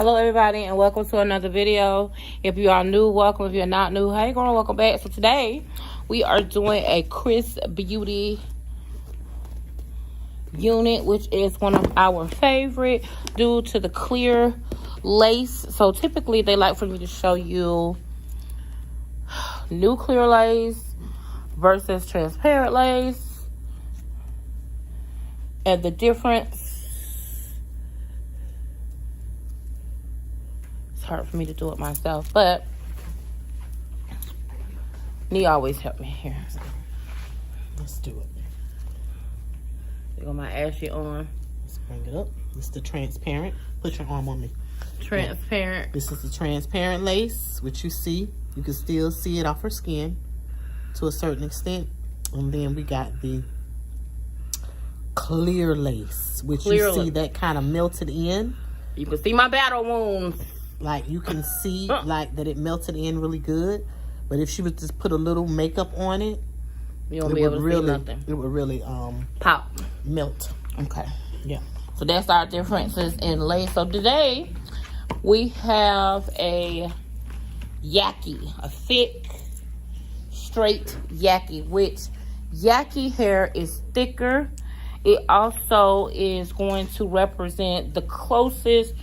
Hello everybody and welcome to another video. If you are new, welcome. If you're not new, hey girl, welcome back. So today we are doing a Xrsbeauty unit, which is one of our favorite due to the clear lace. So typically they like for me to show you new clear lace versus transparent lace and the difference. Hard for me to do it myself, but Nee always help me here. Let's do it. You got my ashy arm. Let's bring it up. This is the transparent. Put your arm on me. Transparent. Yeah. This is the transparent lace, which you see. You can still see it off her skin to a certain extent. And then we got the clear lace, which you see that kind of melted in. You can see my battle wounds. Like you can see like that it melted in really good. But if she would just put a little makeup on it, you won't be able to see nothing. It would really pop. Melt. Okay. Yeah. So that's our differences in lace. So today we have a Yaki, a thick, straight Yaki, which Yaki hair is thicker. It also is going to represent the closest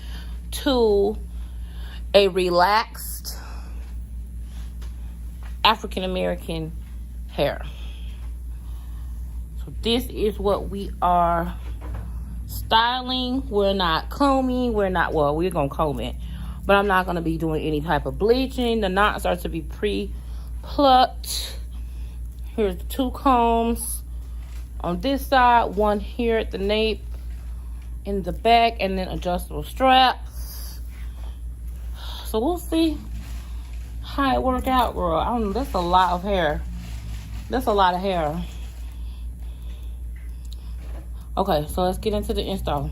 to a relaxed African American hair. So this is what we are styling. We're not combing. We're gonna comb it, but I'm not gonna be doing any type of bleaching. The knots are to be pre-plucked. Here's the two combs on this side, one here at the nape in the back, and then adjustable straps. So we'll see how it work out, girl. I don't know. That's a lot of hair. That's a lot of hair. Okay, so let's get into the install.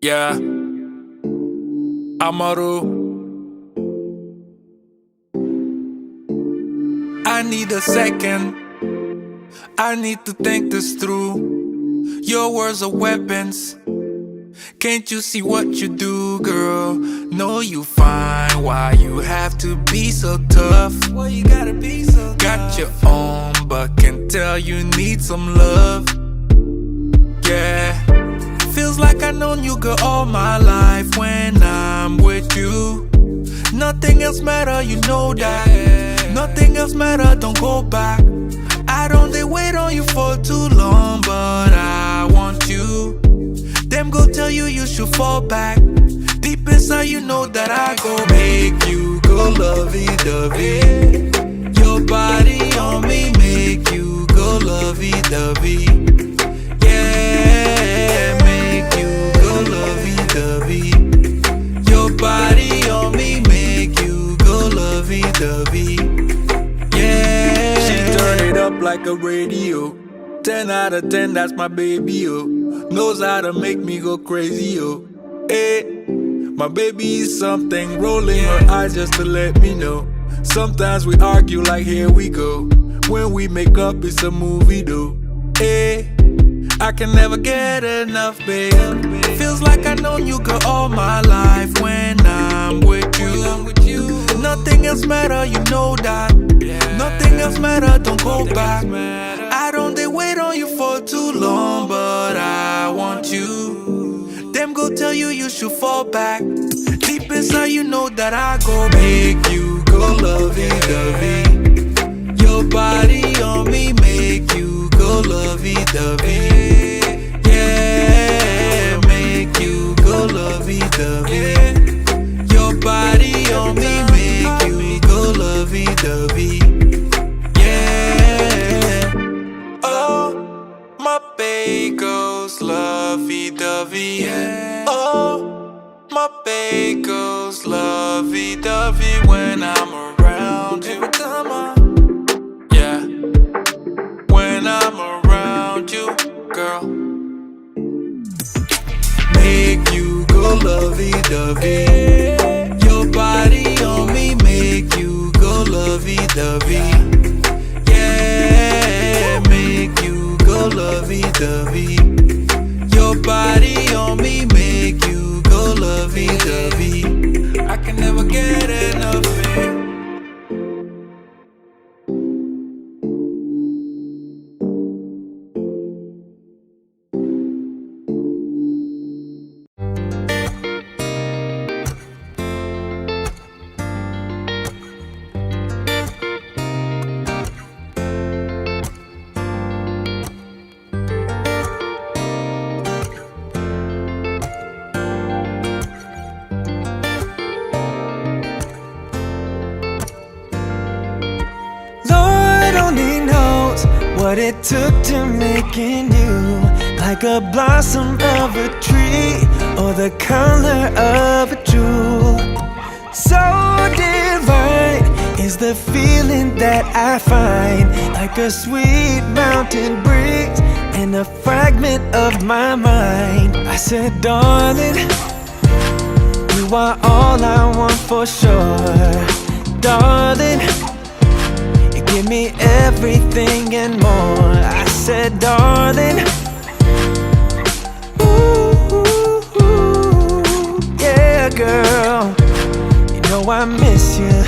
Yeah, Amaru. I need a second. I need to think this through. Your words are weapons. Can't you see what you do, girl? Know you fine. Why you have to be so tough? Why you gotta be so tough? Got your own, but can tell you need some love. Yeah, feels like I've known you, girl, all my life. When I'm with you, nothing else matter, you know that. Nothing else matter, don't go back. I don't they wait on you for too long, but I want you. Them go tell you you should fall back. Deep inside you know that I go make you go lovey-dovey. Your body on me make you go lovey-dovey. Yeah, make you go lovey-dovey. Your body on me make you go lovey-dovey. Yeah, she turn it up like a radio. 10 out of 10, that's my baby, yo. Knows how to make me go crazy, yo. Hey, my baby is something. Rolling her eyes just to let me know. Sometimes we argue like here we go. When we make up, it's a movie, though. Hey, I can never get enough, babe. Feels like I've known you, girl, all my life. When I'm with you, nothing else matter, you know that. Nothing else matter, don't go back. I don't they wait on you for too long, but I want you. Them go tell you you should fall back. Deep inside you know that I go make you go lovey-dovey. Your body on me make you go lovey-dovey. Yeah, make you go lovey-dovey. Your body on me make you go lovey-dovey. My babe goes lovey-dovey, yeah. Oh, my babe goes lovey-dovey when I'm around you. Every time yeah, when I'm around you, girl. Make you go lovey-dovey. Your body on me make you go lovey-dovey. Yeah, make you go lovey-dovey. Your body on me make you go lovey-dovey. I can never get enough of it. What it took to making you like a blossom of a tree or the color of a jewel. So divine is the feeling that I find, like a sweet mountain breeze and a fragment of my mind. I said, darling, you are all I want for sure. Darling, give me everything and more. I said, darling, ooh, yeah, girl, you know I miss you.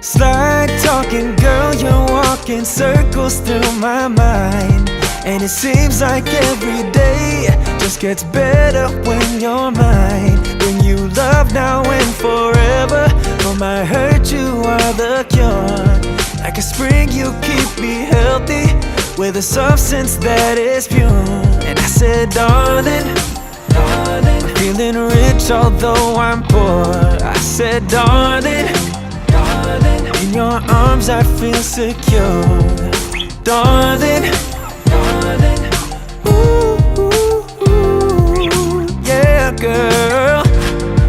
Slide talking, girl, you're walking circles through my mind. And it seems like every day just gets better when you're mine. Bring you love now and forever. For my hurt, you are the cure. Like a spring, you keep me healthy with a substance that is pure. And I said, darling, darling, I'm feeling rich although I'm poor. I said, darling, in your arms I feel secure. Darling, darling, ooh, yeah, girl,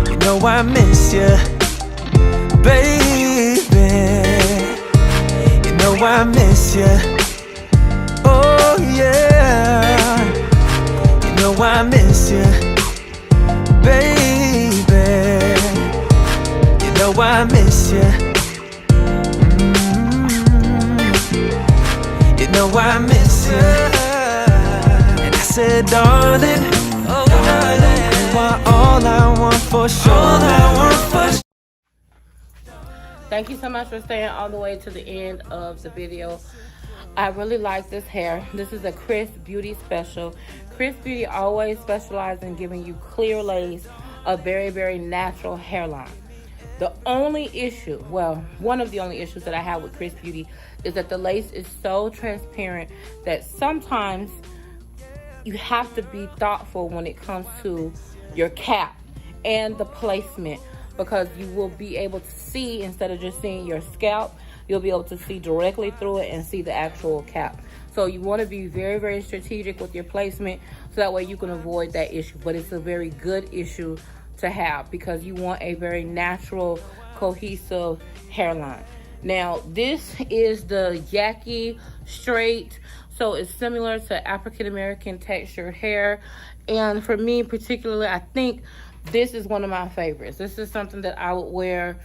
you know I miss you. miss you. Oh yeah, you know I miss you, baby. You know I miss you. You know I miss you. And I said, darling, oh darling, you are all I want for sure. All I want for sure. Thank you so much for staying all the way to the end of the video. I really like this hair. This is a Xrsbeauty special. Xrsbeauty always specializes in giving you clear lace, a very, very natural hairline. The only issue, well, one of the only issues that I have with Xrsbeauty is that the lace is so transparent that sometimes you have to be thoughtful when it comes to your cap and the placement, because you will be able to see, instead of just seeing your scalp, you'll be able to see directly through it and see the actual cap. So you want to be very, very strategic with your placement, so that way you can avoid that issue. But it's a very good issue to have, because you want a very natural, cohesive hairline. Now, this is the Yaki straight, so it's similar to African American textured hair. And for me particularly, I think this is one of my favorites. This is something that I would wear.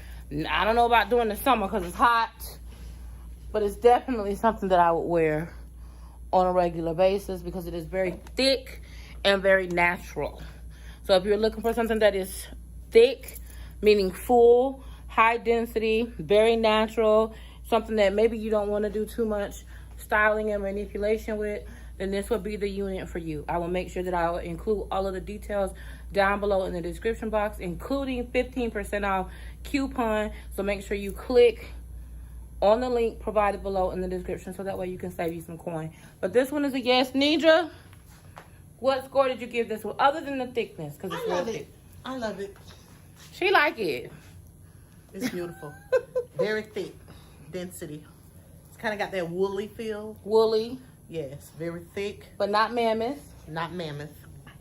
I don't know about during the summer because it's hot, but it's definitely something that I would wear on a regular basis because it is very thick and very natural. So if you're looking for something that is thick, meaning full, high density, very natural, something that maybe you don't want to do too much styling and manipulation with, then this will be the unit for you. I will make sure that I will include all of the details down below in the description box, including 15% off coupon. So make sure you click on the link provided below in the description, so that way you can save you some coin. But this one is a yes. Nidra, what score did you give this one, other than the thickness? Because it's real thick. I love it. She like it. It's beautiful. Very thick density. It's kind of got that woolly feel. Woolly. Yes, very thick. But not mammoth. Not mammoth,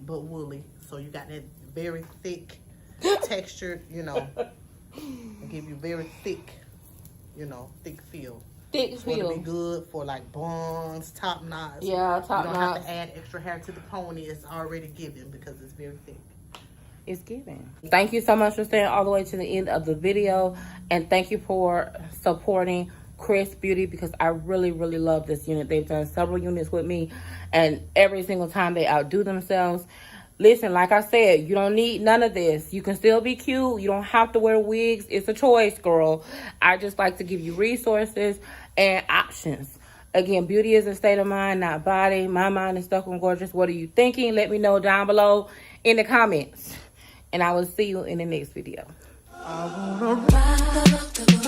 but woolly. So you got that very thick textured, you know, and give you very thick, you know, thick feel. Thick feel. It'll be good for like buns, top knots. Yeah, top knots. You don't have to add extra hair to the pony. It's already given because it's very thick. It's given. Thank you so much for staying all the way to the end of the video, and thank you for supporting Xrsbeauty, because I really, really love this unit. They've done several units with me, and every single time they outdo themselves. Listen, like I said, you don't need none of this. You can still be cute. You don't have to wear wigs. It's a choice, girl. I just like to give you resources and options. Again, beauty is a state of mind, not body. My mind is stuck on gorgeous. What are you thinking? Let me know down below in the comments. And I will see you in the next video. I wanna ride